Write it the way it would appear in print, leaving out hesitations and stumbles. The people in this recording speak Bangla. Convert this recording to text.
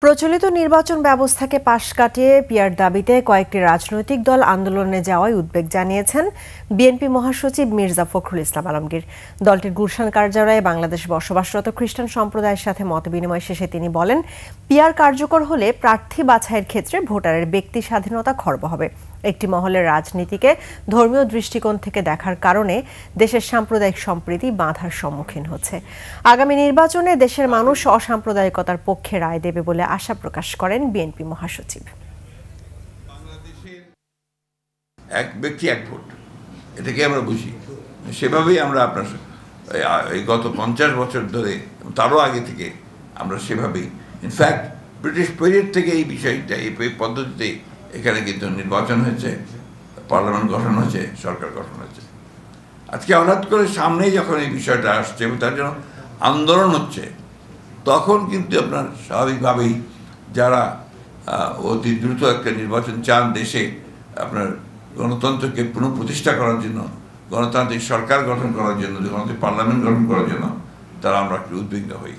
প্রচলিত নির্বাচন ব্যবস্থাকে পাশ কাটিয়ে পিয়ার দাবিতে কয়েকটি রাজনৈতিক দল আন্দোলনে যাওয়ায় উদ্বেগ জানিয়েছেন বিএনপি মহাসচিব মির্জা ফখরুল ইসলাম আলমগীর। দলটির গুলশান কার্যালয়ে বাংলাদেশে বসবাসরত খ্রিস্টান সম্প্রদায়ের সাথে মতবিনিময় শেষে তিনি বলেন, পিয়ার কার্যকর হলে প্রার্থী বাছাইয়ের ক্ষেত্রে ভোটারের ব্যক্তি স্বাধীনতা খর্ব হবে। একটি মহলের রাজনীতিকে ধর্মীয় দৃষ্টিকোণ থেকে দেখার কারণে দেশের সাম্প্রদায়িক সম্প্রীতি বাধার সম্মুখীন হচ্ছে। আগামী নির্বাচনে দেশের মানুষ অসাম্প্রদায়িকতার পক্ষে রায় দেবে বলে আশা প্রকাশ করেন বিএনপি মহাসচিব। এক ব্যক্তি এক ভোট, এটাকে আমরা বুঝি, সেভাবেই আমরা আপনার এই গত 50 বছর ধরে, তারও আগে থেকে আমরা সেভাবেই, ইনফ্যাক্ট ব্রিটিশ পিরিয়ড থেকে এই বিষয়টা, এই পদ্ধতিতে এখানে কিন্তু নির্বাচন হয়েছে, পার্লামেন্ট গঠন হয়েছে, সরকার গঠন হয়েছে। আজকে হঠাৎ করে সামনে যখন এই বিষয়টা আসছে এবং তার জন্য আন্দোলন হচ্ছে, তখন কিন্তু আপনার স্বাভাবিকভাবেই যারা অতি দ্রুত একটা নির্বাচন চান, দেশে আপনার গণতন্ত্রকে পুনঃপ্রতিষ্ঠা করার জন্য, গণতান্ত্রিক সরকার গঠন করার জন্য, গণতান্ত্রিক পার্লামেন্ট গঠন করার জন্য, তারা আমরা একটু উদ্বিগ্ন হই।